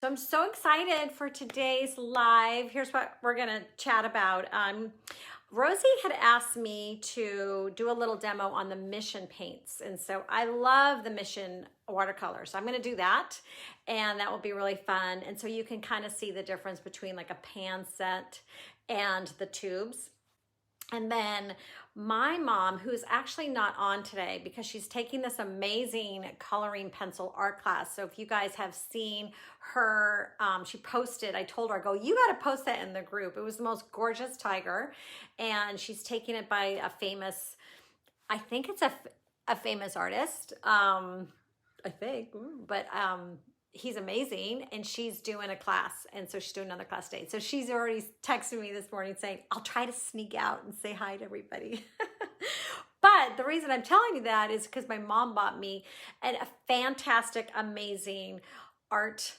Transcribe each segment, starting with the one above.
So I'm so excited for today's live. Here's what we're gonna chat about. Rosie had asked me to do a little demo on the Mission paints. And so I love the Mission watercolors. So I'm gonna do that, and that will be really fun. And so you can kind of see the difference between like a pan set and the tubes. And then my mom, who's actually not on today because she's taking this amazing coloring pencil art class. So if you guys have seen her, she posted, I told her, I go, you got to post that in the group. It was the most gorgeous tiger. And she's taking it by a famous, I think it's a famous artist. I think, but he's amazing, and she's doing a class, and so she's doing another class today. So she's already texted me this morning saying, I'll try to sneak out and say hi to everybody. But the reason I'm telling you that is because my mom bought me a fantastic, amazing art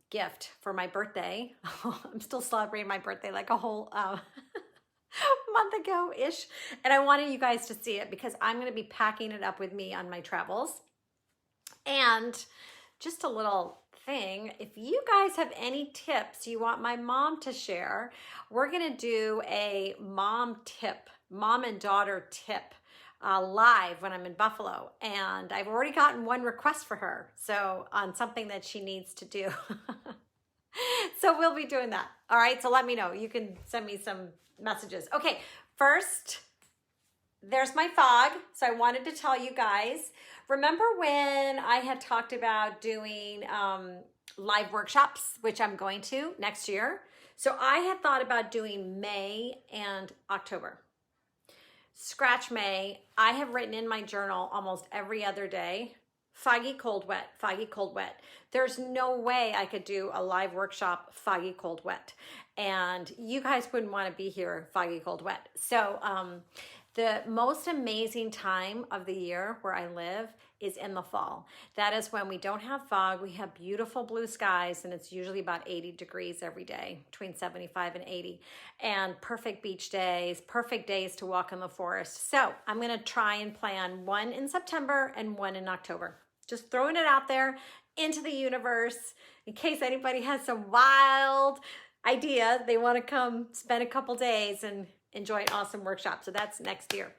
gift for my birthday. I'm still celebrating my birthday like a whole month ago-ish, and I wanted you guys to see it because I'm going to be packing it up with me on my travels. And just a little thing, if you guys have any tips you want my mom to share, we're gonna do a mom and daughter tip live when I'm in Buffalo. And I've already gotten one request for her, so on something that she needs to do. So we'll be doing that. All right, so let me know. You can send me some messages. Okay, first, there's my fog. So I wanted to tell you guys, remember when I had talked about doing live workshops, which I'm going to next year? So I had thought about doing May and October. Scratch May. I have written in my journal almost every other day, foggy, cold, wet, foggy, cold, wet. There's no way I could do a live workshop foggy, cold, wet. And you guys wouldn't want to be here foggy, cold, wet. So the most amazing time of the year where I live is in the fall. That is when we don't have fog, we have beautiful blue skies, and it's usually about 80 degrees every day, between 75 and 80, and perfect beach days, perfect days to walk in the forest. So I'm gonna try and plan one in September and one in October. Just throwing it out there into the universe in case anybody has some wild idea they wanna come spend a couple days and enjoy an awesome workshop. So that's next year.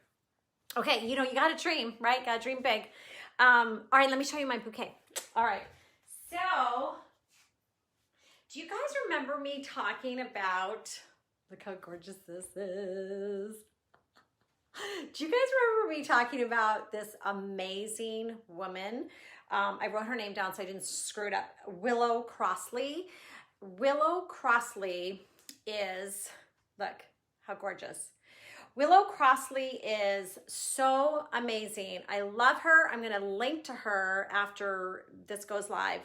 Okay, you gotta dream, right? Gotta dream big. All right, let me show you my bouquet. All right, so do you guys remember me talking about, look how gorgeous this is. Do you guys remember me talking about this amazing woman? I wrote her name down so I didn't screw it up. Willow Crossley. Willow Crossley is, look, how gorgeous. Willow Crossley is so amazing. I love her. I'm going to link to her after this goes live.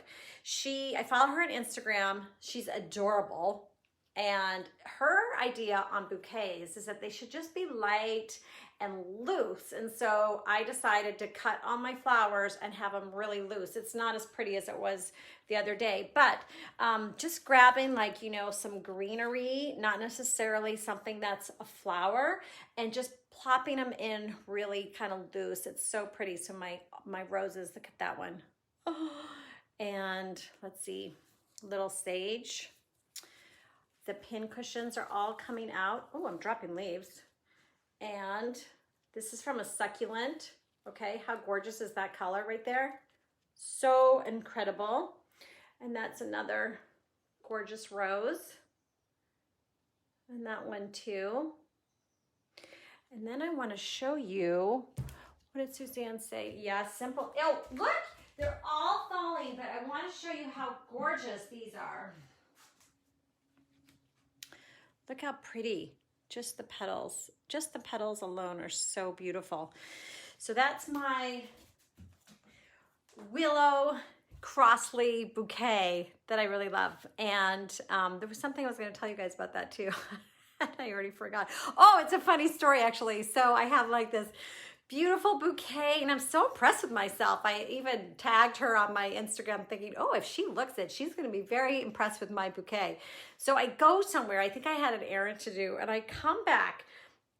I follow her on Instagram. She's adorable. And her idea on bouquets is that they should just be light and loose. And so I decided to cut on my flowers and have them really loose. It's not as pretty as it was the other day, but just grabbing like, some greenery, not necessarily something that's a flower, and just plopping them in really kind of loose. It's so pretty. So my roses, look at that one. Oh, and let's see, little sage. The pin cushions are all coming out. Oh, I'm dropping leaves. And this is from a succulent. Okay, how gorgeous is that color right there? So incredible. And that's another gorgeous rose. And that one too. And then I want to show you, what did Suzanne say? Yeah, simple. Oh, look, they're all falling, but I want to show you how gorgeous these are. Look how pretty, just the petals alone are so beautiful. So that's my Willow Crossley bouquet that I really love. And there was something I was going to tell you guys about that too. I already forgot. Oh, it's a funny story actually. So I have like this beautiful bouquet, and I'm so impressed with myself. I even tagged her on my Instagram thinking, oh, if she looks at it, she's going to be very impressed with my bouquet. So I go somewhere, I think I had an errand to do, and I come back,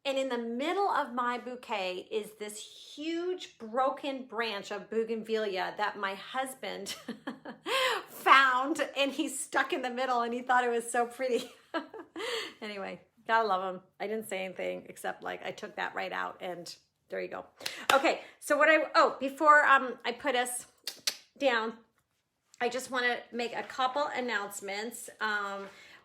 and in the middle of my bouquet is this huge broken branch of bougainvillea that my husband found, and he's stuck in the middle, and he thought it was so pretty. Anyway, gotta love him. I didn't say anything except like I took that right out, and there you go. Okay, so before I put us down, I just want to make a couple announcements.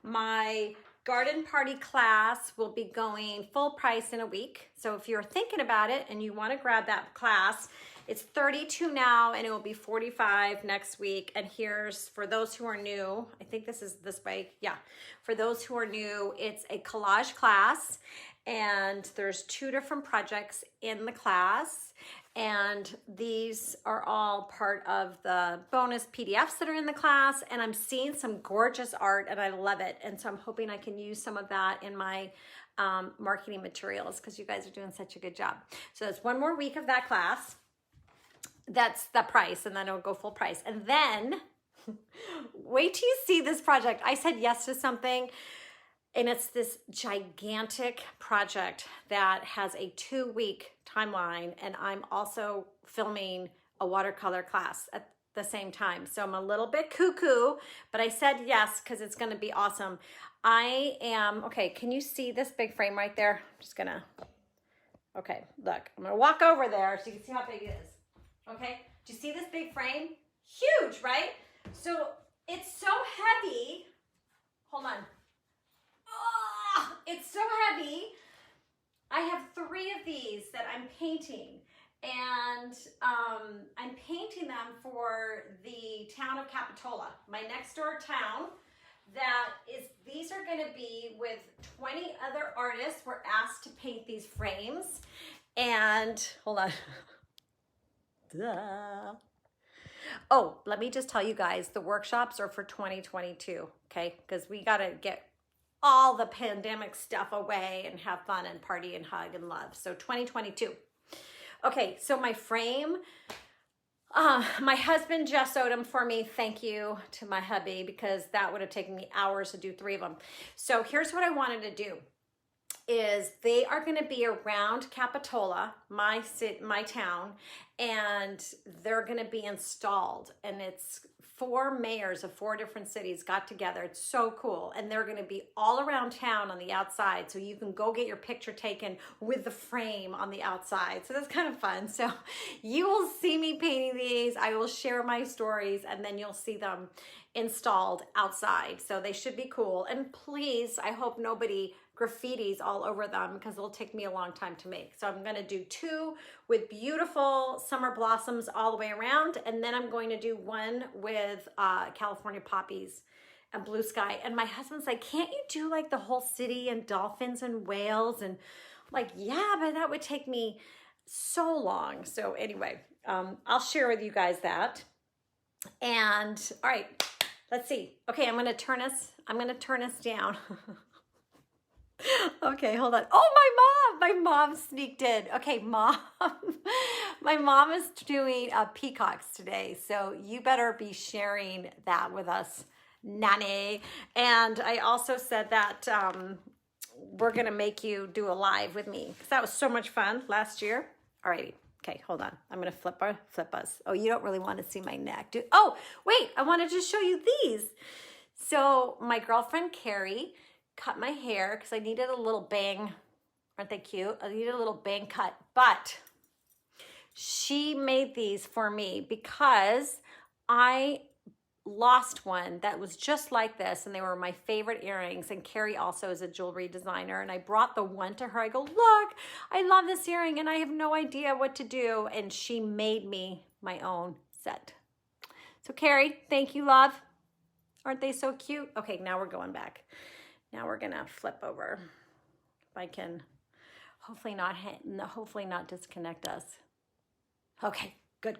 My garden party class will be going full price in a week. So if you're thinking about it and you want to grab that class, it's $32 now and it will be $45 next week. And here's, for those who are new, I think this is this way. Yeah. For those who are new, it's a collage class and there's 2 different projects in the class. And these are all part of the bonus PDFs that are in the class. And I'm seeing some gorgeous art and I love it. And so I'm hoping I can use some of that in my marketing materials because you guys are doing such a good job. So that's 1 more week of that class. That's the price, and then it'll go full price. And then wait till you see this project. I said yes to something, and it's this gigantic project that has a 2-week timeline, and I'm also filming a watercolor class at the same time. So I'm a little bit cuckoo, but I said yes because it's going to be awesome. Okay, can you see this big frame right there? I'm just going to, okay, look, I'm going to walk over there so you can see how big it is. Okay, do you see this big frame? Huge, right? So it's so heavy. Hold on. Oh, it's so heavy. I have 3 of these that I'm painting, and I'm painting them for the town of Capitola, my next door town. These are going to be with 20 other artists. We're asked to paint these frames, and hold on. Duh. Oh, let me just tell you guys, the workshops are for 2022, okay? Because we got to get all the pandemic stuff away and have fun and party and hug and love. So 2022. Okay, so my frame, my husband gessoed them for me. Thank you to my hubby because that would have taken me hours to do 3 of them. So here's what I wanted to do. Is they are going to be around Capitola, my town, and they're going to be installed. And it's 4 mayors of 4 different cities got together. It's so cool. And they're going to be all around town on the outside. So you can go get your picture taken with the frame on the outside. So that's kind of fun. So you will see me painting these. I will share my stories and then you'll see them installed outside. So they should be cool. And please, I hope nobody graffitis all over them because it'll take me a long time to make. So I'm going to do 2 with beautiful summer blossoms all the way around. And then I'm going to do 1 with California poppies and blue sky. And my husband's like, can't you do like the whole city and dolphins and whales? And I'm like, yeah, but that would take me so long. So anyway, I'll share with you guys that. And all right, let's see. Okay, I'm going to turn us down. Okay, hold on. Oh, my mom sneaked in. Okay, Mom, my mom is doing peacocks today, so you better be sharing that with us, Nanny. And I also said that we're going to make you do a live with me because that was so much fun last year. All righty. Okay, hold on. I'm going to flip us. Oh, you don't really want to see my neck. Oh, wait, I wanted to show you these. So my girlfriend, Carrie, cut my hair because I needed a little bang. Aren't they cute? I needed a little bang cut, but she made these for me because I lost one that was just like this and they were my favorite earrings, and Carrie also is a jewelry designer, and I brought the one to her. I go, look, I love this earring and I have no idea what to do, and she made me my own set. So Carrie, thank you, love. Aren't they so cute? Okay, now we're going back. Now we're gonna flip over. If I can, hopefully not disconnect us. Okay, good.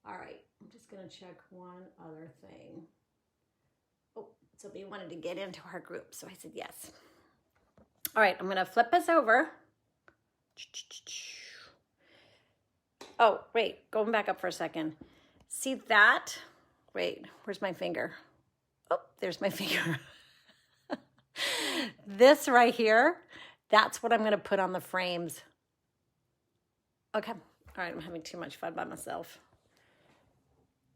All right, I'm just gonna check one other thing. Oh, somebody wanted to get into our group, so I said yes. All right, I'm gonna flip us over. Oh, wait, going back up for a second. See that? Wait, where's my finger? Oh, there's my finger. This right here, that's what I'm going to put on the frames. Okay. All right, I'm having too much fun by myself.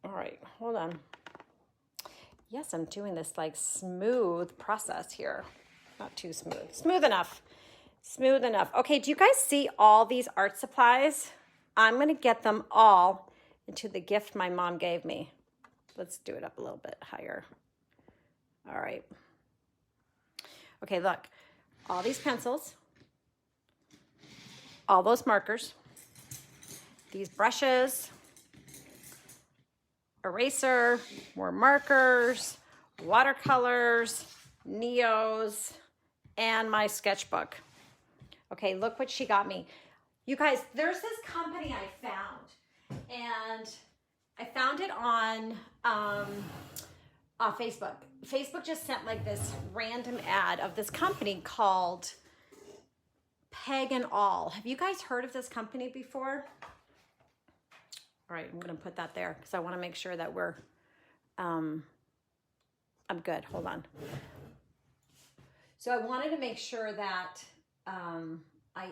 All right, hold on. Yes, I'm doing this like smooth process here. Not too smooth. Smooth enough. Smooth enough. Okay, do you guys see all these art supplies? I'm going to get them all into the gift my mom gave me. Let's do it up a little bit higher. All right. Okay, look. All these pencils. All those markers. These brushes. Eraser. More markers. Watercolors. Neos. And my sketchbook. Okay, look what she got me. You guys, there's this company I found, and I found it on Facebook. Facebook just sent like this random ad of this company called Peg+Awl. Have you guys heard of this company before? All right, I'm gonna put that there because I wanna make sure that we're, I'm good, hold on. So I wanted to make sure that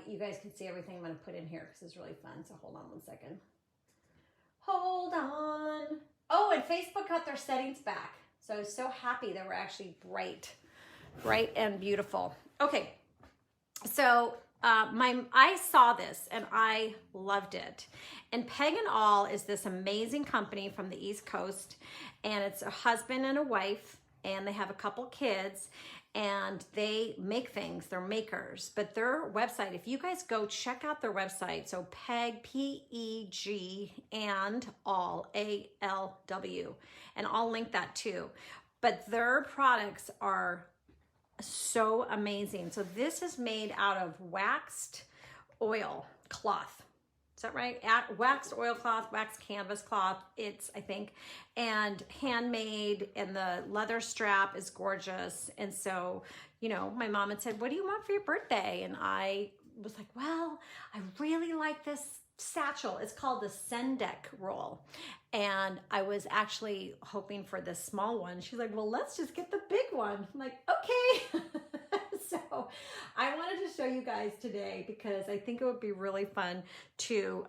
you guys can see everything I'm going to put in here because it's really fun. So hold on one second. Hold on. Oh, and Facebook got their settings back. So I was so happy they were actually bright and beautiful. Okay. So I saw this and I loved it. And Peg+Awl is this amazing company from the East Coast, and it's a husband and a wife, and they have a couple kids. And they make things, they're makers. But their website, if you guys go check out their website, so Peg, P-E-G, and Awl, A-L-W. And I'll link that too. But their products are so amazing. So this is made out of waxed oil cloth. Is that right? Waxed oilcloth, waxed canvas cloth, it's, I think, and handmade, and the leather strap is gorgeous. And so, you know, my mom had said, what do you want for your birthday? And I was like, well, I really like this satchel. It's called the Sendak roll. And I was actually hoping for this small one. She's like, well, let's just get the big one. I'm like, okay. So I wanted to show you guys today because I think it would be really fun to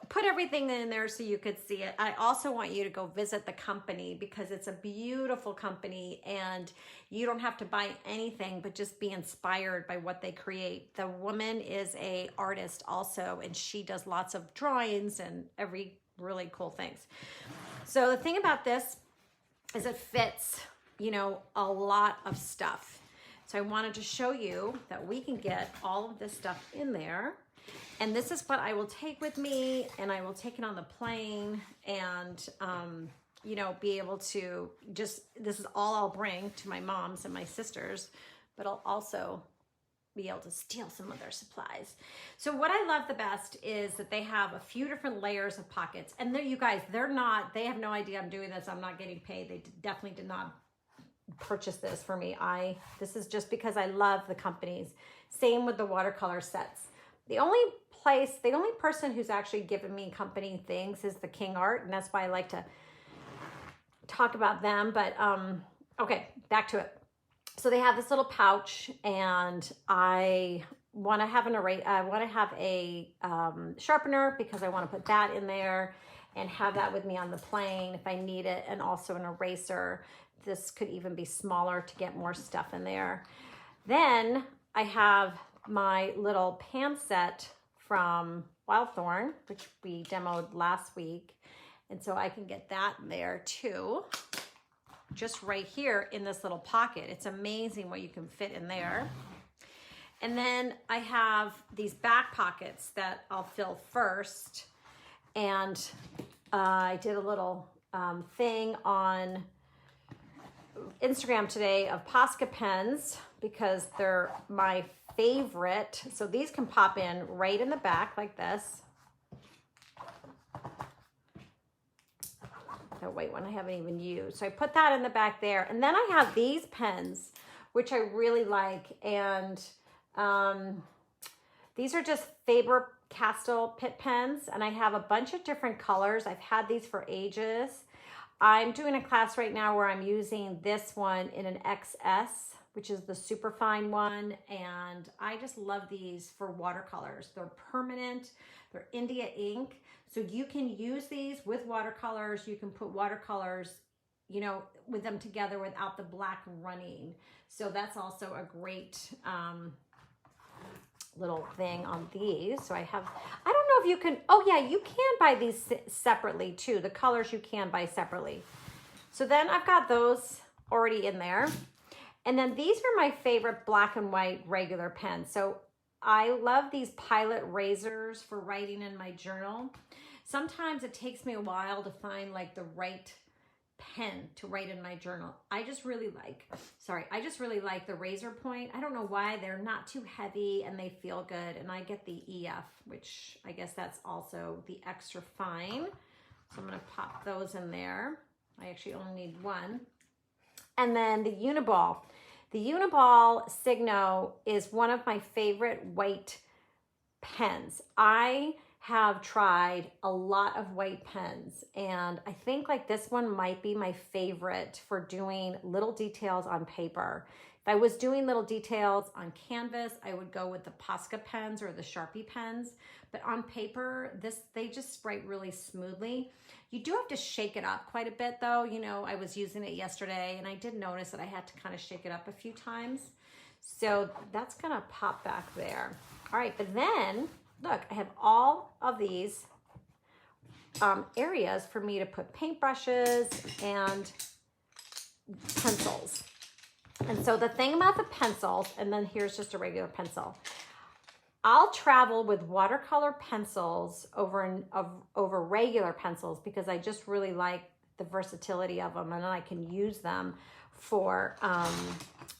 put everything in there so you could see it. I also want you to go visit the company because it's a beautiful company, and you don't have to buy anything but just be inspired by what they create. The woman is an artist also, and she does lots of drawings and every really cool things. So the thing about this is it fits, you know, a lot of stuff. So I wanted to show you that we can get all of this stuff in there. And this is what I will take with me, and I will take it on the plane, and, you know, be able to just, this is all I'll bring to my mom's and my sister's, but I'll also be able to steal some of their supplies. So what I love the best is that they have a few different layers of pockets. And you guys, they have no idea I'm doing this. I'm not getting paid. They definitely did not purchase this for me. This is just because I love the companies. Same with the watercolor sets. The only person who's actually given me company things is the King Art, and that's why I like to talk about them. But okay, back to it. So they have this little pouch, and I want to have a sharpener because I want to put that in there and have that with me on the plane if I need it, and also an eraser. This could even be smaller to get more stuff in there. Then I have my little pan set from Wildthorn, which we demoed last week. And so I can get that in there too, just right here in this little pocket. It's amazing what you can fit in there. And then I have these back pockets that I'll fill first. And I did a little thing on Instagram today of Posca pens because they're my favorite. So these can pop in right in the back like this. The white one I haven't even used. So I put that in the back there. And then I have these pens, which I really like. And these are just Faber-Castell Pitt pens. And I have a bunch of different colors. I've had these for ages. I'm doing a class right now where I'm using this one in an XS, which is the super fine one. And I just love these for watercolors. They're permanent, they're India ink. So you can use these with watercolors. You can put watercolors, you know, with them together without the black running. So that's also a great little thing on these. So I don't know if you can, oh yeah, you can buy these separately too. The colors you can buy separately. So then I've got those already in there. And then these are my favorite black and white regular pens. So I love these Pilot razors for writing in my journal. Sometimes it takes me a while to find like the right pen to write in my journal. I just really like the razor point. I don't know why, they're not too heavy and they feel good. And I get the EF, which I guess that's also the extra fine. So I'm gonna pop those in there. I actually only need one. And then the Uniball. The Uniball Signo is one of my favorite white pens. I have tried a lot of white pens, and I think like this one might be my favorite for doing little details on paper. If I was doing little details on canvas, I would go with the Posca pens or the Sharpie pens, but on paper, they just write really smoothly. You do have to shake it up quite a bit though. You know, I was using it yesterday and I did notice that I had to kind of shake it up a few times. So that's gonna pop back there. All right, but then look, I have all of these areas for me to put paintbrushes and pencils. And so the thing about the pencils, and then here's just a regular pencil. I'll travel with watercolor pencils over regular pencils because I just really like the versatility of them, and I can use them for,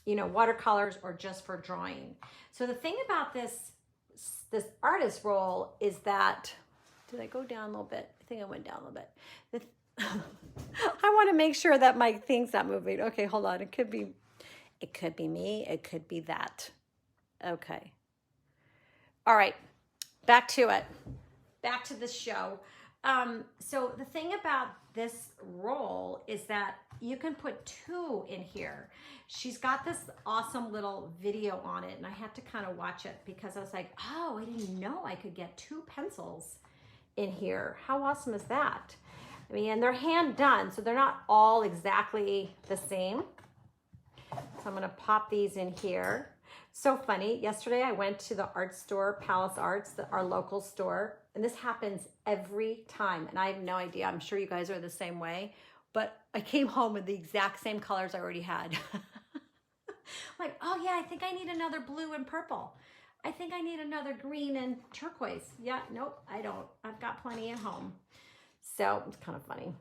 you know, watercolors or just for drawing. So the thing about this artist roll is that, did I go down a little bit? I think I went down a little bit. I want to make sure that my thing's not moving. Okay, hold on. It could be me. It could be that. Okay. All right, back to it. Back to the show. So the thing about this roll is that you can put two in here. She's got this awesome little video on it, and I had to kind of watch it because I was like, oh, I didn't know I could get two pencils in here. How awesome is that? I mean, and they're hand done, so they're not all exactly the same. So I'm gonna pop these in here. So funny, yesterday I went to the art store, Palace Arts, our local store, and this happens every time, and I have no idea. I'm sure you guys are the same way, but I came home with the exact same colors I already had. Like, oh yeah, I think I need another blue and purple. I think I need another green and turquoise. Yeah, nope, I don't. I've got plenty at home. So it's kind of funny.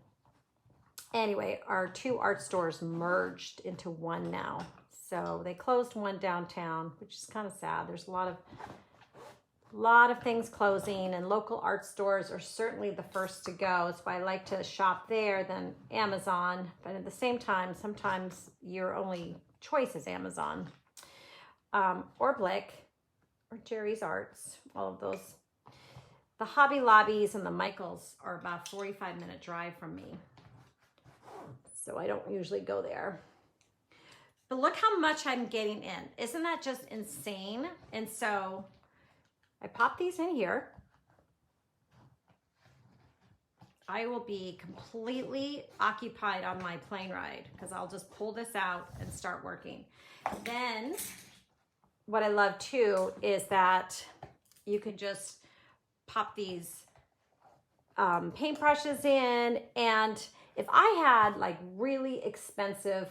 Anyway, our two art stores merged into one now. So they closed one downtown, which is kind of sad. There's a lot of things closing, and local art stores are certainly the first to go. That's why I like to shop there than Amazon. But at the same time, sometimes your only choice is Amazon or Blick or Jerry's Arts, all of those. The Hobby Lobbies and the Michaels are about a 45-minute drive from me. So I don't usually go there. But look how much I'm getting in. Isn't that just insane? And so I pop these in here. I will be completely occupied on my plane ride because I'll just pull this out and start working. Then what I love too is that you can just pop these paintbrushes in, and if I had like really expensive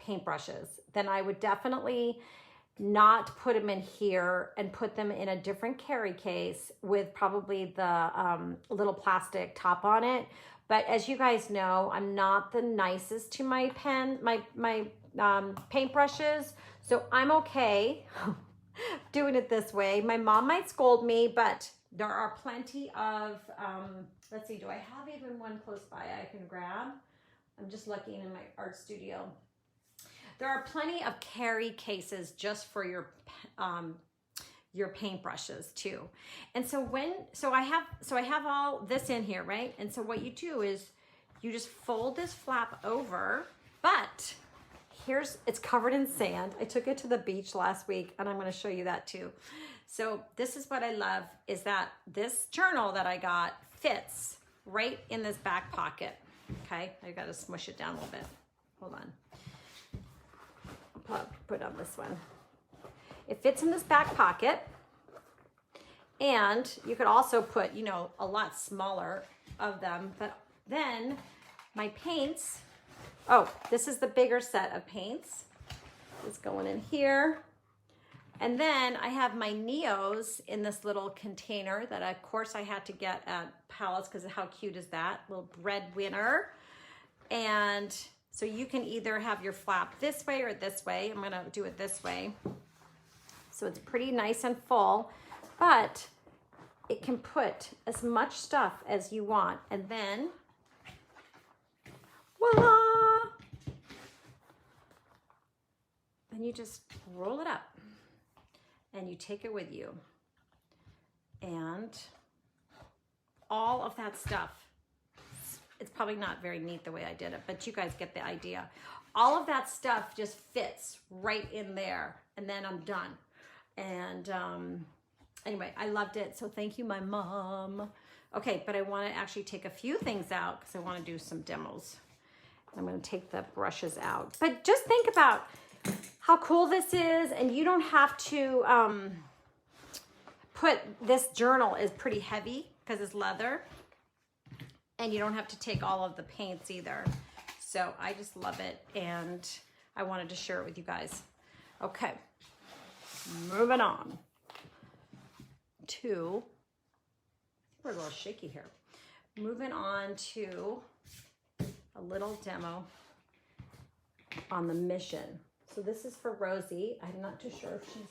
paintbrushes, then I would definitely not put them in here and put them in a different carry case with probably the little plastic top on it. But as you guys know, I'm not the nicest to my paintbrushes, so I'm okay doing it this way. My mom might scold me, but there are plenty of, let's see, do I have even one close by I can grab? I'm just looking in my art studio. There are plenty of carry cases just for your paintbrushes too. And so I have all this in here, right? And so what you do is you just fold this flap over, but it's covered in sand. I took it to the beach last week, and I'm going to show you that too. So this is what I love, is that this journal that I got fits right in this back pocket. Okay, I got to smush it down a little bit. Hold on. Put on this one. It fits in this back pocket. And you could also put, you know, a lot smaller of them. But then my paints, oh, this is the bigger set of paints. It's going in here. And then I have my Neos in this little container that of course I had to get at Palettes because how cute is that? Little breadwinner. And so you can either have your flap this way or this way. I'm gonna do it this way. So it's pretty nice and full, but it can put as much stuff as you want. And then, voila! Then you just roll it up and you take it with you. And all of that stuff, it's probably not very neat the way I did it, but you guys get the idea. All of that stuff just fits right in there, and then I'm done. And anyway, I loved it, so thank you, my mom. Okay, but I want to actually take a few things out because I want to do some demos. I'm going to take the brushes out. But just think about how cool this is, and you don't have to put, this journal is pretty heavy because it's leather. And you don't have to take all of the paints either. So I just love it, and I wanted to share it with you guys. Okay, moving on to, we're a little shaky here. Moving on to a little demo on the Mission. So this is for Rosie. I'm not too sure if she's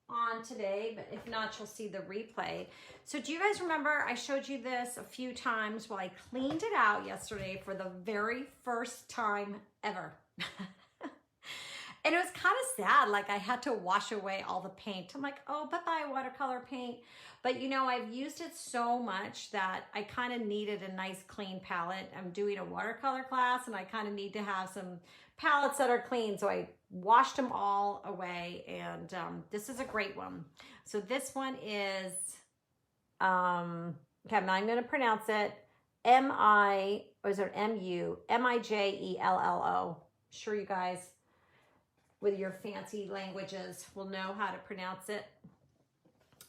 on today, but if not, you'll see the replay. So do you guys remember I showed you this a few times while I cleaned it out yesterday for the very first time ever? And it was kind of sad, like I had to wash away all the paint. I'm like, oh, bye-bye watercolor paint. But you know, I've used it so much that I kind of needed a nice clean palette. I'm doing a watercolor class and I kind of need to have some palettes that are clean. So I washed them all away, and this is a great one. So this one is, okay, I'm not going to pronounce it. M-I-J-E-L-L-O. Sure you guys with your fancy languages will know how to pronounce it.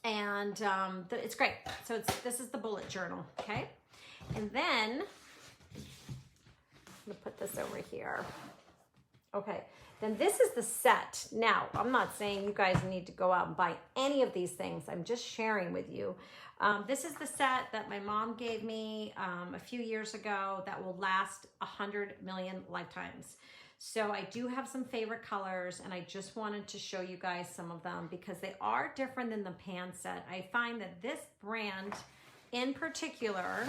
And it's great. So this is the bullet journal, okay? And then I'm gonna put this over here. Okay, then this is the set. Now, I'm not saying you guys need to go out and buy any of these things. I'm just sharing with you. This is the set that my mom gave me a few years ago that will last 100 million lifetimes. So I do have some favorite colors, and I just wanted to show you guys some of them because they are different than the pan set. I find that this brand in particular,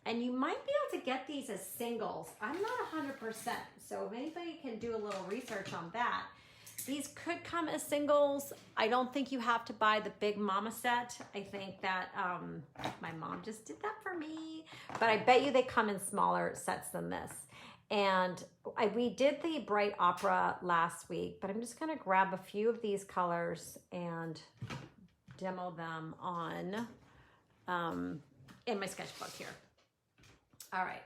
and you might be able to get these as singles. I'm not 100%, so if anybody can do a little research on that. These could come as singles. I don't think you have to buy the big mama set. I think that my mom just did that for me, but I bet you they come in smaller sets than this. And we did the Bright Opera last week, but I'm just gonna grab a few of these colors and demo them on in my sketchbook here. All right.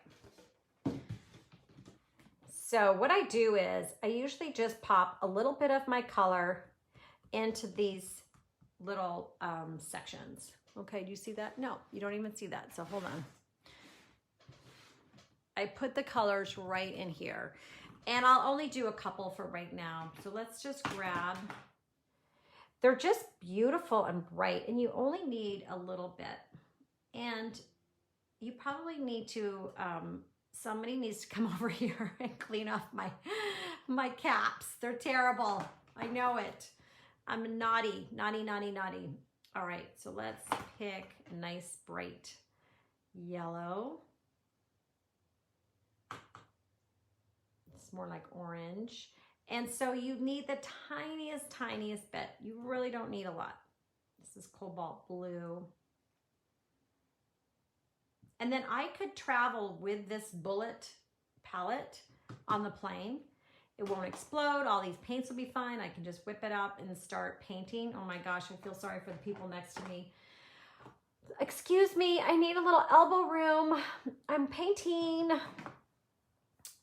So what I do is I usually just pop a little bit of my color into these little sections. Okay, do you see that? No, you don't even see that, so hold on. I put the colors right in here, and I'll only do a couple for right now. So let's just grab, they're just beautiful and bright, and you only need a little bit. And you probably need to, somebody needs to come over here and clean off my caps. They're terrible. I know it. I'm naughty. All right, so let's pick a nice bright yellow. It's more like orange. And so you need the tiniest bit. You really don't need a lot. This is cobalt blue. And then I could travel with this bullet palette on the plane. It won't explode. All these paints will be fine. I can just whip it up and start painting. Oh my gosh, I feel sorry for the people next to me. Excuse me, I need a little elbow room. I'm painting.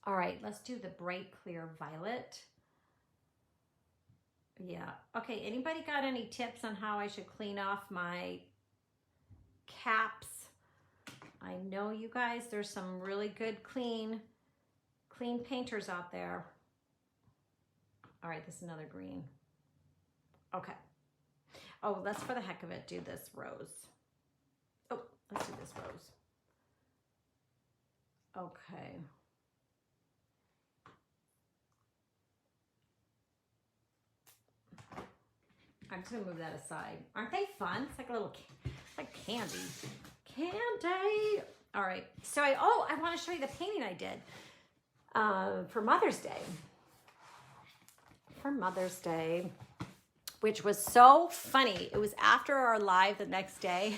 All right, let's do the bright clear violet. Yeah. Okay, anybody got any tips on how I should clean off my caps? I know you guys, there's some really good clean painters out there. All right, this is another green. Okay. Oh, let's for the heck of it do this rose. Oh, let's do this rose. Okay. I'm just gonna move that aside. Aren't they fun? It's like a little, it's like candy. Candy. All right. So I want to show you the painting I did for Mother's Day. For Mother's Day, which was so funny. It was after our live the next day.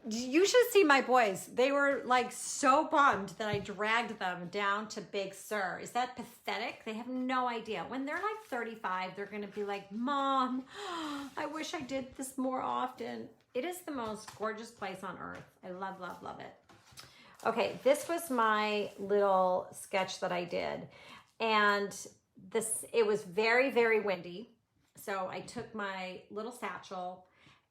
You should see my boys. They were like so bummed that I dragged them down to Big Sur. Is that pathetic? They have no idea. When they're like 35, they're going to be like, Mom, I wish I did this more often. It is the most gorgeous place on earth. I love, love, love it. Okay, this was my little sketch that I did. And it was very, very windy. So I took my little satchel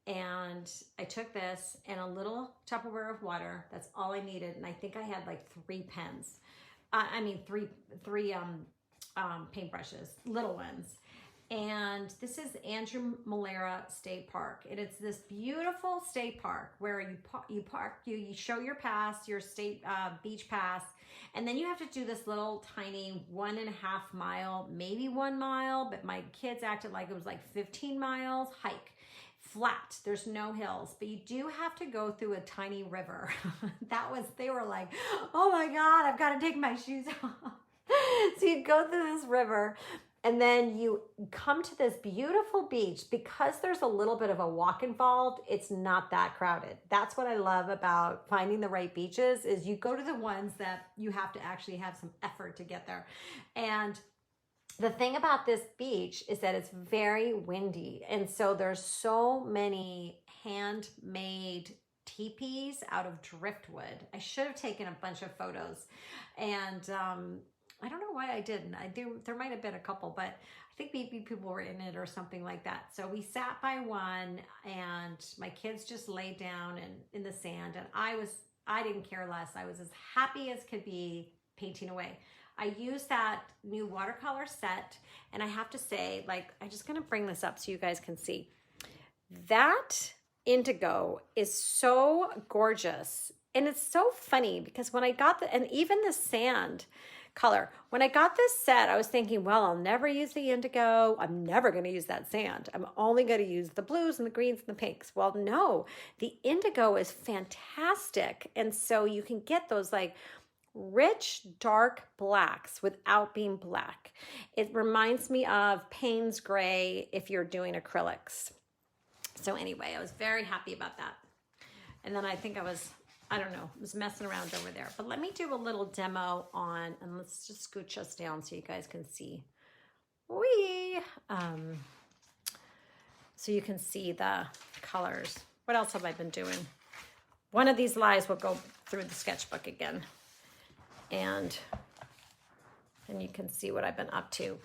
and I took this and a little Tupperware of water. That's all I needed. And I think I had like 3 pens. Three paintbrushes, little ones. And this is Andrew Malera State Park. And it's this beautiful state park where you show your pass, your state beach pass. And then you have to do this little tiny 1.5 mile, maybe 1 mile, but my kids acted like it was like 15 miles hike. Flat, there's no hills, but you do have to go through a tiny river. They were like, oh my God, I've got to take my shoes off. So you go through this river and then you come to this beautiful beach. Because there's a little bit of a walk involved, it's not that crowded. That's what I love about finding the right beaches is you go to the ones that you have to actually have some effort to get there. And the thing about this beach is that it's very windy. And so there's so many handmade teepees out of driftwood. I should have taken a bunch of photos. And I don't know why I didn't. There might have been a couple, but I think maybe people were in it or something like that. So we sat by one and my kids just laid down in the sand. And I didn't care less. I was as happy as could be painting away. I used that new watercolor set, and I have to say, I'm just gonna bring this up so you guys can see. That indigo is so gorgeous, and it's so funny because when I got and even the sand color, when I got this set, I was thinking, well, I'll never use the indigo. I'm never gonna use that sand. I'm only gonna use the blues and the greens and the pinks. Well, no, the indigo is fantastic, and so you can get those rich dark blacks without being black. It reminds me of Payne's gray if you're doing acrylics. So anyway, I was very happy about that. And then I think I was messing around over there. But let me do a little demo on, and let's just scooch us down so you guys can see. So you can see the colors. What else have I been doing? One of these lives will go through the sketchbook again. And you can see what I've been up to.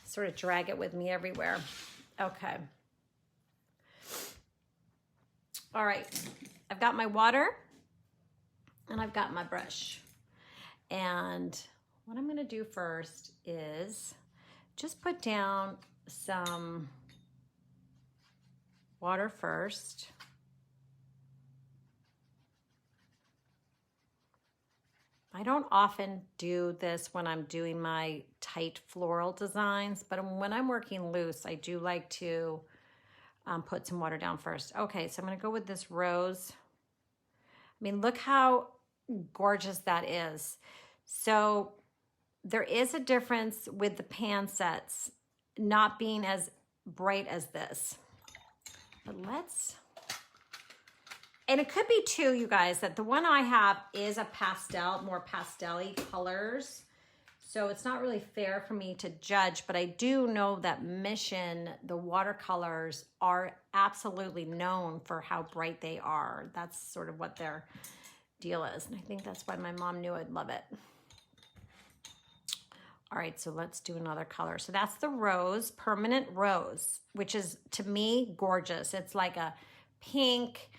Sort of drag it with me everywhere. Okay. All right. I've got my water and I've got my brush. And what I'm going to do first is just put down some water first. I don't often do this when I'm doing my tight floral designs, but when I'm working loose, I do like to put some water down first. Okay, so I'm gonna go with this rose. I mean, look how gorgeous that is. So there is a difference with the pan sets not being as bright as this. But and it could be too, you guys, that the one I have is a pastel, more pastel-y colors. So it's not really fair for me to judge, but I do know that Mission, the watercolors, are absolutely known for how bright they are. That's sort of what deal is. And I think that's why my mom knew I'd love it. All right, so let's do another color. So that's the rose, permanent rose, which is, to me, gorgeous. It's like a pink.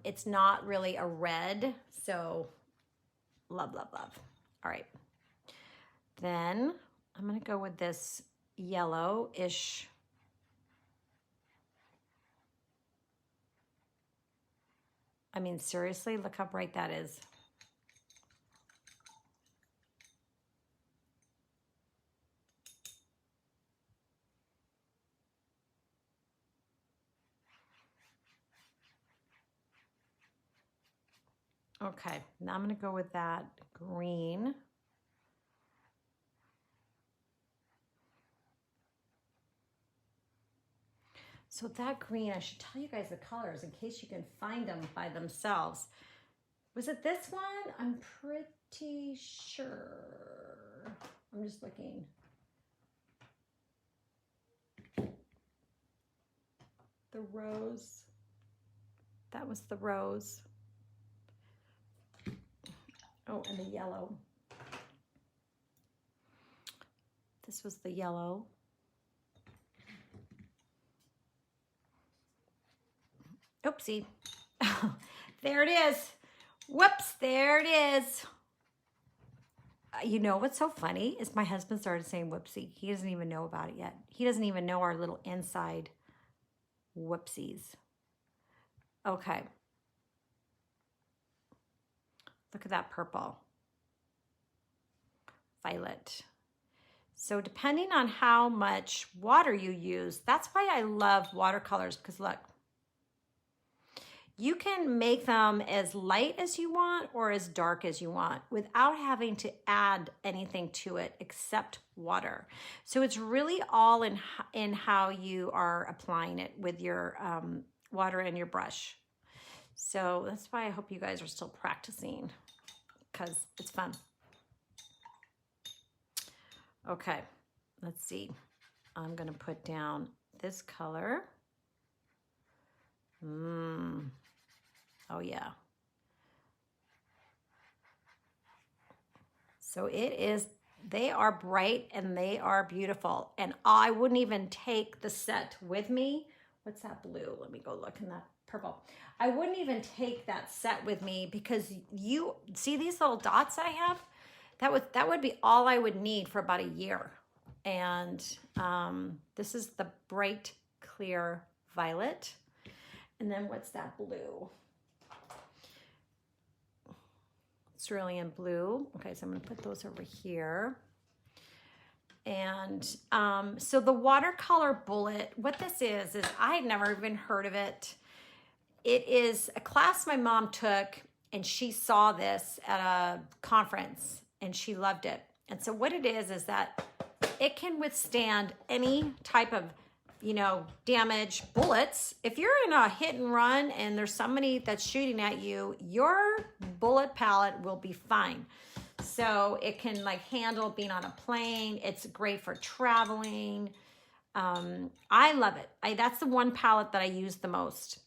It's not really a red. So love, love, love. All right. Then I'm going to go with this yellow-ish. I mean, seriously, look how bright that is. Okay, now I'm going to go with that green. So that green, I should tell you guys the colors in case you can find them by themselves. Was it this one? I'm pretty sure. I'm just looking. The rose. That was the rose. Oh, and the yellow. This was the yellow. Oopsie. There it is. Whoops, there it is. You know what's so funny is my husband started saying whoopsie. He doesn't even know about it yet. He doesn't even know our little inside whoopsies. Okay. Look at that purple. Violet. So depending on how much water you use, that's why I love watercolors, because look, you can make them as light as you want or as dark as you want without having to add anything to it except water. So it's really all in how you are applying it with your water and your brush. So that's why I hope you guys are still practicing, because it's fun. Okay, let's see. I'm gonna put down this color. Oh yeah. So it is, they are bright and they are beautiful. And I wouldn't even take the set with me. What's that blue? Let me go look in that purple. I wouldn't even take that set with me because you see these little dots I have? That would be all I would need for about a year. And this is the bright, clear violet. And then what's that blue? Cerulean blue. Okay, so I'm gonna put those over here. And so the watercolor bullet, what this is I had never even heard of it. It is a class my mom took, and she saw this at a conference and she loved it. And so what it is that it can withstand any type of, you know, damage, bullets. If you're in a hit and run and there's somebody that's shooting at you, your bullet palette will be fine. So it can like handle being on a plane. It's great for traveling. I love it. That's the one palette that I use the most.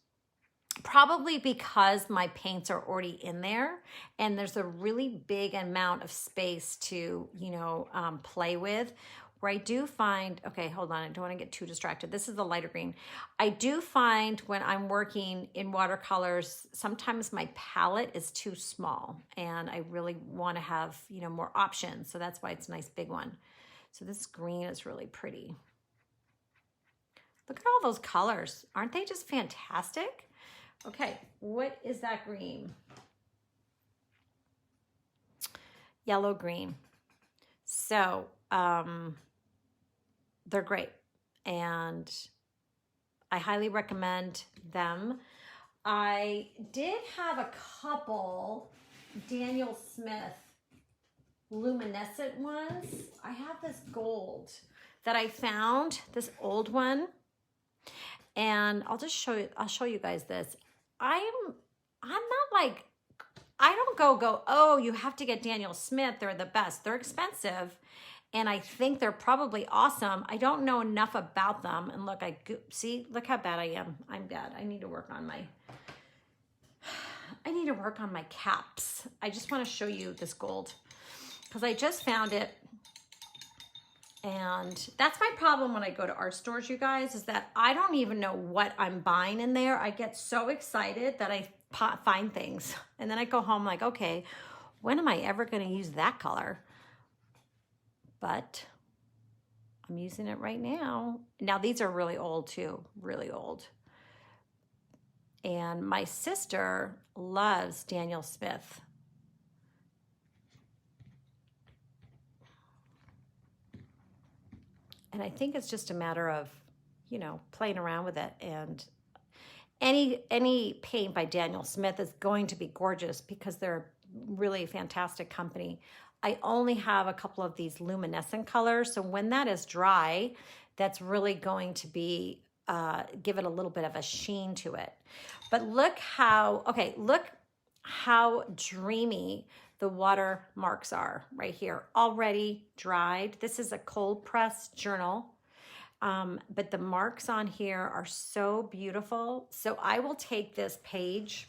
Probably because my paints are already in there and there's a really big amount of space to, you know, play with. Where I do find, okay, hold on, I don't want to get too distracted. This is the lighter green. I do find when I'm working in watercolors, sometimes my palette is too small and I really want to have, you know, more options. So that's why it's a nice big one. So this green is really pretty. Look at all those colors. Aren't they just fantastic? Okay, what is that green? Yellow green. So, they're great and I highly recommend them. I did have a couple Daniel Smith luminescent ones. I have this gold that I found, this old one, and I'll show you guys this. I'm not like, I don't go, oh, you have to get Daniel Smith. They're the best. They're expensive. And I think they're probably awesome. I don't know enough about them. And look, see, look how bad I am. I'm bad. I need to work on my, I need to work on my caps. I just want to show you this gold because I just found it. And that's my problem when I go to art stores, you guys, is that I don't even know what I'm buying in there. I get so excited that I find things. And then I go home like, okay, when am I ever going to use that color? But I'm using it right now. Now, these are really old too, really old. And my sister loves Daniel Smith. And I think it's just a matter of, you know, playing around with it. And any paint by Daniel Smith is going to be gorgeous because they're a really fantastic company. I only have a couple of these luminescent colors. So when that is dry, that's really going to be, give it a little bit of a sheen to it. But look how, okay, look how dreamy the water marks are right here, already dried. This is a cold press journal, but the marks on here are so beautiful. So I will take this page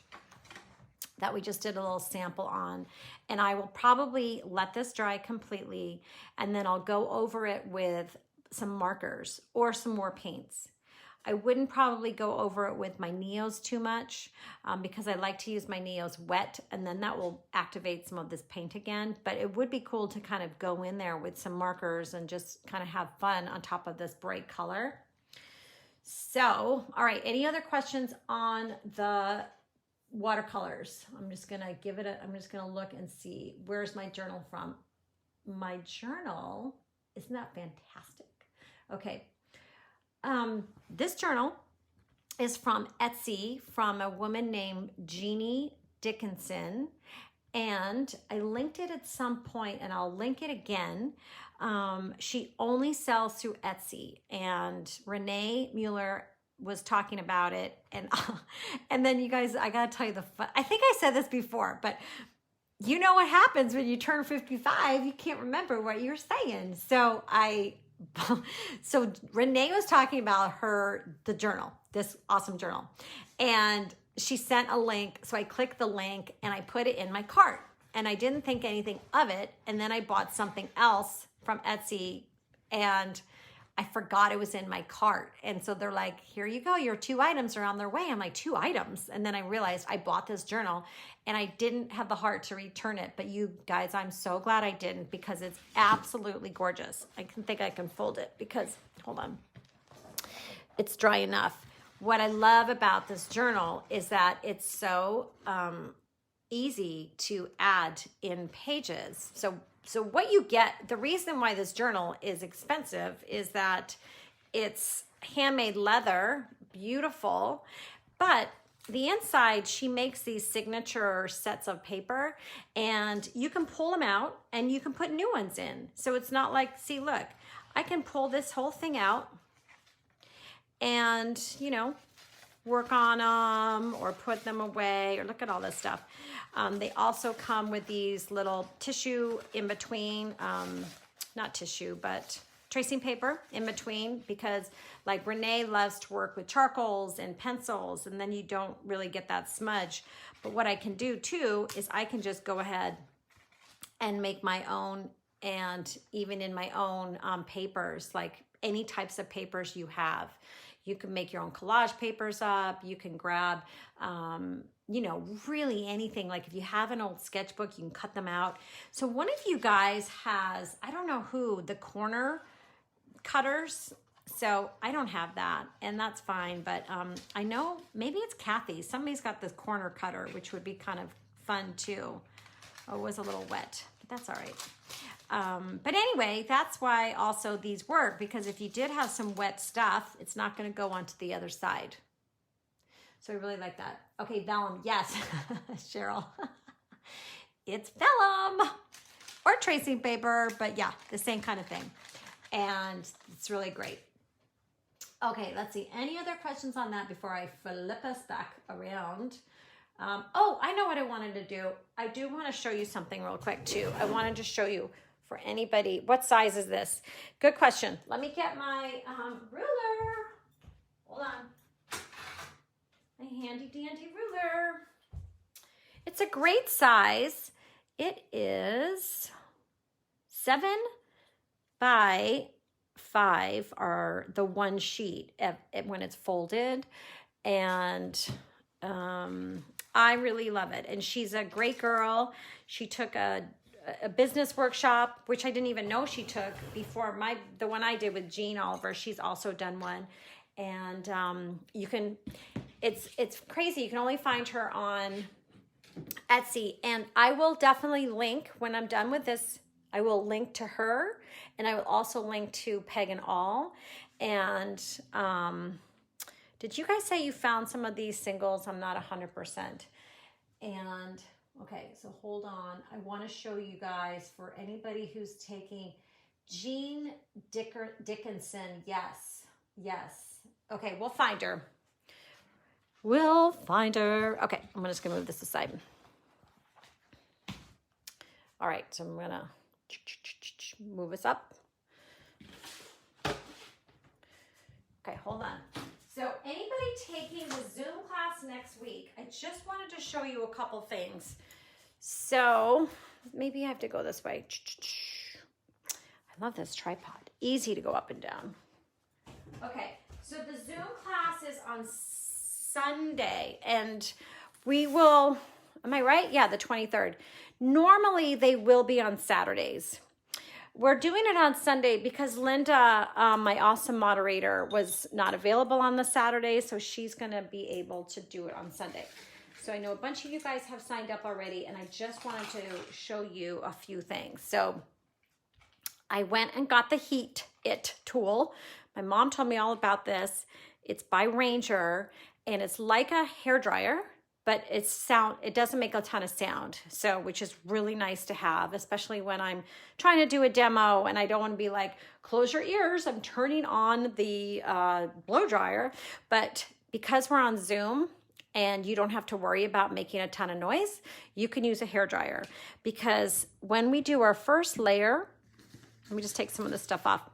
that we just did a little sample on, and I will probably let this dry completely, and then I'll go over it with some markers or some more paints. I wouldn't probably go over it with my Neos too much because I like to use my Neos wet, and then that will activate some of this paint again. But it would be cool to kind of go in there with some markers and just kind of have fun on top of this bright color. So, all right, any other questions on the watercolors? I'm just gonna give it I'm just gonna look and see, where's my journal from? My journal, isn't that fantastic? Okay. This journal is from Etsy from a woman named Jeanie Dickinson, and I linked it at some point, and I'll link it again. She only sells through Etsy, and Renee Mueller was talking about it, and then you guys, I gotta tell you I think I said this before, but you know what happens when you turn 55, you can't remember what you're saying. So Renee was talking about the journal, this awesome journal, and she sent a link. So I clicked the link and I put it in my cart, and I didn't think anything of it. And then I bought something else from Etsy, and I forgot it was in my cart. And so they're like, here you go, your 2 items are on their way. I'm like, 2 items? And then I realized I bought this journal and I didn't have the heart to return it. But you guys, I'm so glad I didn't, because it's absolutely gorgeous. I think I can fold it because, hold on, it's dry enough. What I love about this journal is that it's so easy to add in pages. So what you get, the reason why this journal is expensive is that it's handmade leather, beautiful, but the inside, she makes these signature sets of paper, and you can pull them out and you can put new ones in. So it's not like, see, look, I can pull this whole thing out and, you know, work on them or put them away, or look at all this stuff. They also come with these little tissue in between, not tissue, but tracing paper in between, because like Renee loves to work with charcoals and pencils, and then you don't really get that smudge. But what I can do too is I can just go ahead and make my own, and even in my own papers, like any types of papers you have. You can make your own collage papers up. You can grab, you know, really anything. Like if you have an old sketchbook, you can cut them out. So one of you guys has, I don't know who, the corner cutters. So I don't have that, and that's fine. But I know maybe it's Kathy. Somebody's got this corner cutter, which would be kind of fun too. Oh, it was a little wet, but that's all right. But anyway, that's why also these work, because if you did have some wet stuff, it's not going to go onto the other side. So I really like that. Okay, vellum, yes, Cheryl. It's vellum or tracing paper, but yeah, the same kind of thing. And it's really great. Okay, let's see. Any other questions on that before I flip us back around? Oh, I know what I wanted to do. I do want to show you something real quick too. I wanted to show you, for anybody, what size is this? Good question. Let me get my ruler. Hold on. My handy dandy ruler. It's a great size. It is 7 by 5 are the one sheet when it's folded. And I really love it. And she's a great girl. She took a business workshop, which I didn't even know she took before the one I did with Jean Oliver. She's also done one. And you can, it's crazy. You can only find her on Etsy. And I will definitely link when I'm done with this. I will link to her, and I will also link to Peg+Awl. And did you guys say you found some of these singles? I'm not 100%. And okay, so hold on. I want to show you guys, for anybody who's taking Jeanie Dickinson. Yes, yes. Okay, we'll find her. We'll find her. Okay, I'm just gonna move this aside. All right, so I'm gonna move us up. Okay, hold on. So anybody taking the Zoom class next week, I just wanted to show you a couple things. So maybe I have to go this way. I love this tripod. Easy to go up and down. Okay, so the Zoom class is on Sunday, and we will, am I right? Yeah, the 23rd. Normally they will be on Saturdays. We're doing it on Sunday because Linda, my awesome moderator, was not available on the Saturday, so she's going to be able to do it on Sunday. So I know a bunch of you guys have signed up already, and I just wanted to show you a few things. So I went and got the Heat It tool. My mom told me all about this. It's by Ranger, and it's like a hairdryer, but it doesn't make a ton of sound. So, which is really nice to have, especially when I'm trying to do a demo and I don't want to be like, close your ears, I'm turning on the blow dryer. But because we're on Zoom and you don't have to worry about making a ton of noise, you can use a hairdryer. Because when we do our first layer, let me just take some of this stuff off.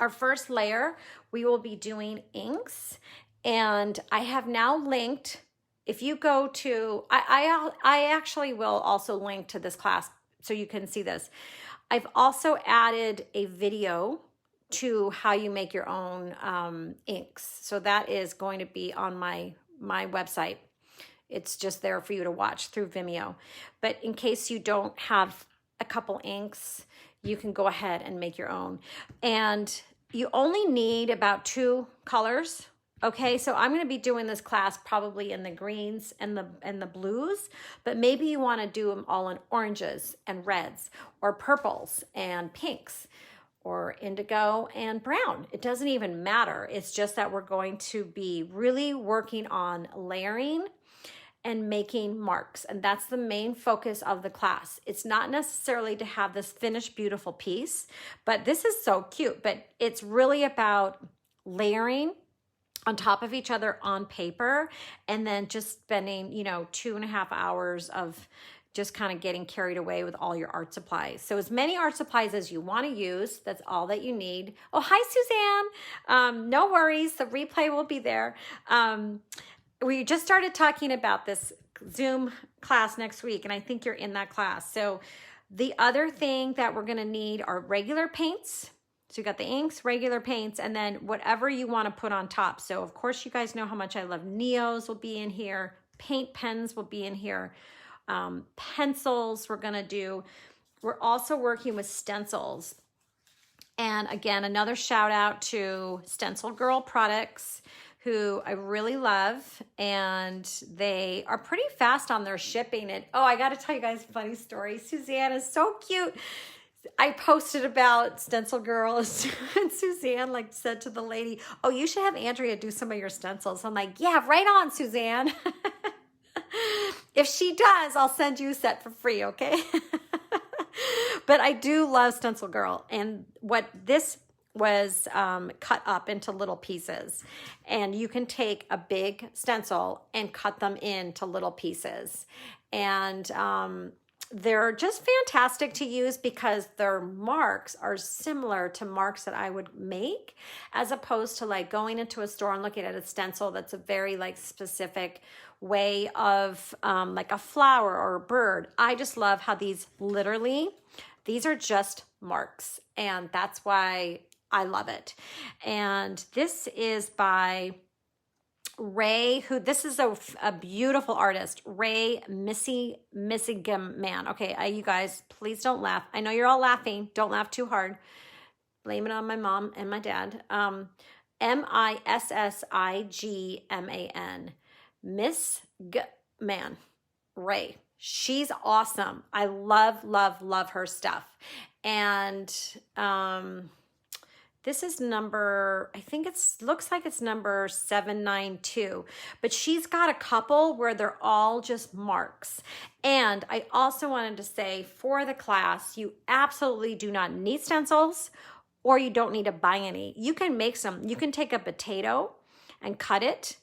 Our first layer, we will be doing inks, and I have now linked, if you go to, I actually will also link to this class so you can see this. I've also added a video to how you make your own inks. So that is going to be on my website. It's just there for you to watch through Vimeo. But in case you don't have a couple inks, you can go ahead and make your own. And you only need about 2 colors. Okay, so I'm going to be doing this class probably in the greens and the blues, but maybe you want to do them all in oranges and reds, or purples and pinks, or indigo and brown. It doesn't even matter. It's just that we're going to be really working on layering and making marks, and that's the main focus of the class. It's not necessarily to have this finished beautiful piece, but this is so cute, but it's really about layering on top of each other on paper, and then just spending, 2.5 hours of just kind of getting carried away with all your art supplies. So as many art supplies as you want to use, that's all that you need. Oh, hi, Suzanne. No worries. The replay will be there. We just started talking about this Zoom class next week, and I think you're in that class. So the other thing that we're going to need are regular paints. So you got the inks, regular paints, and then whatever you want to put on top. So of course you guys know how much I love Neos will be in here. Paint pens will be in here. Pencils we're going to do. We're also working with stencils. And again, another shout out to Stencil Girl products, who I really love, and they are pretty fast on their shipping. And oh, I got to tell you guys a funny story. Suzanne is so cute. I posted about Stencil Girl, and Suzanne said to the lady, oh, you should have Andrea do some of your stencils. I'm like, yeah, right on, Suzanne. If she does, I'll send you a set for free, okay? But I do love Stencil Girl, and what this was cut up into little pieces, and you can take a big stencil and cut them into little pieces. And they're just fantastic to use because their marks are similar to marks that I would make, as opposed to like going into a store and looking at a stencil that's a very like specific way of like a flower or a bird. I just love how these are just marks, and that's why I love it. And this is by Ray, who this is a beautiful artist, Ray Missigman. Okay, you guys, please don't laugh. I know you're all laughing. Don't laugh too hard. Blame it on my mom and my dad. Missigman. Missigman. Ray. She's awesome. I love, love, love her stuff. And this is number, I think looks like it's number 792, but she's got a couple where they're all just marks. And I also wanted to say for the class, you absolutely do not need stencils, or you don't need to buy any. You can make some. You can take a potato and cut it,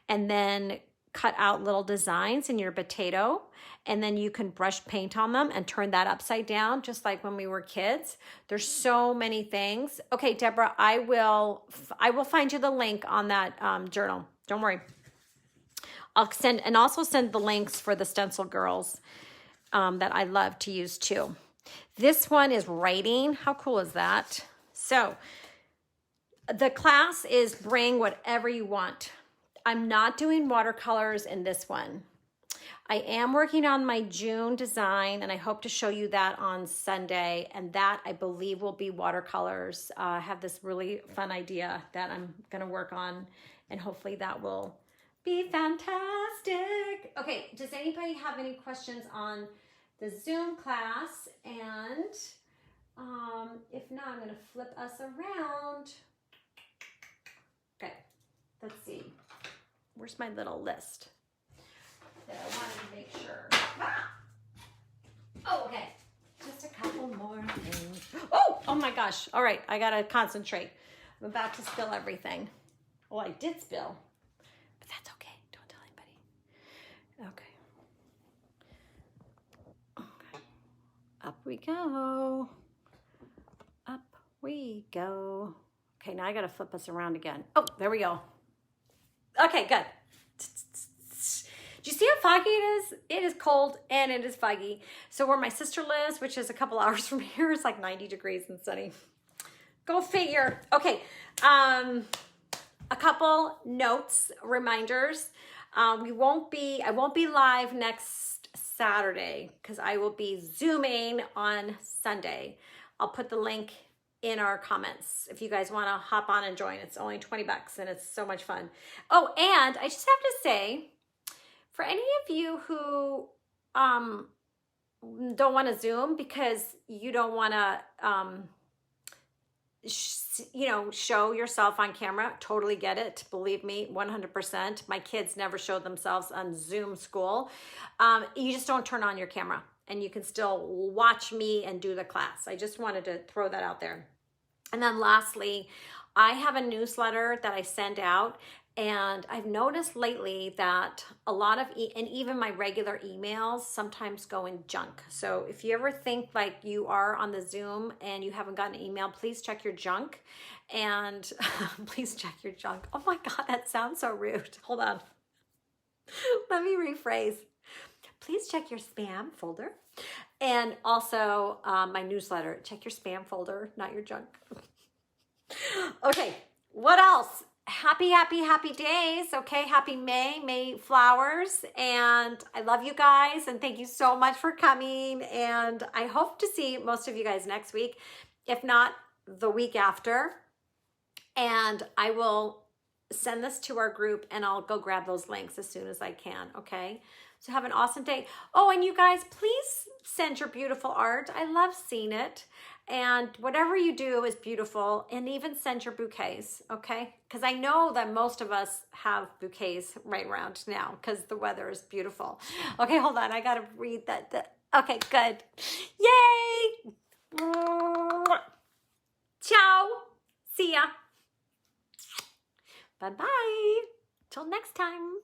and then cut out little designs in your potato, and then you can brush paint on them and turn that upside down, just like when we were kids. There's so many things. Okay, Deborah, I will find you the link on that journal. Don't worry. I'll also send the links for the Stencil Girls that I love to use too. This one is writing. How cool is that? So the class is bring whatever you want. I'm not doing watercolors in this one. I am working on my June design, and I hope to show you that on Sunday, and that I believe will be watercolors. I have this really fun idea that I'm gonna work on, and hopefully that will be fantastic. Okay, does anybody have any questions on the Zoom class? And if not, I'm gonna flip us around. Okay, let's see. Where's my little list that I wanted to make sure? Ah! Oh, okay. Just a couple more things. Oh my gosh. All right, I gotta concentrate. I'm about to spill everything. Well, I did spill, but that's okay. Don't tell anybody. Okay. Up we go. Up we go. Okay, now I gotta flip us around again. Oh, there we go. Okay, good. Do you see how foggy it is? It is cold and it is foggy. So where my sister lives, which is a couple hours from here, it's like 90 degrees and sunny. Go figure. Okay, a couple notes, reminders. I won't be live next Saturday because I will be Zooming on Sunday. I'll put the link in our comments if you guys want to hop on and join. It's only 20 bucks and it's so much fun. Oh, and I just have to say, for any of you who don't want to Zoom because you don't want to show yourself on camera, totally get it. Believe me, 100%. My kids never showed themselves on Zoom school. You just don't turn on your camera, and you can still watch me and do the class. I just wanted to throw that out there. And then lastly, I have a newsletter that I send out, and I've noticed lately that a lot of, and even my regular emails sometimes go in junk. So if you ever think like you are on the Zoom and you haven't gotten an email, please check your junk, and please check your junk. Oh my God, that sounds so rude. Hold on. Let me rephrase. Please check your spam folder. And also my newsletter. Check your spam folder, not your junk. Okay, what else? Happy, happy, happy days. Okay, happy May flowers. And I love you guys. And thank you so much for coming. And I hope to see most of you guys next week, if not the week after. And I will send this to our group, and I'll go grab those links as soon as I can, okay? So have an awesome day. Oh, and you guys, please send your beautiful art. I love seeing it. And whatever you do is beautiful, and even send your bouquets, okay? Because I know that most of us have bouquets right around now because the weather is beautiful. Okay, hold on. I got to read that. Okay, good. Yay! Ciao. See ya. Bye-bye. Till next time.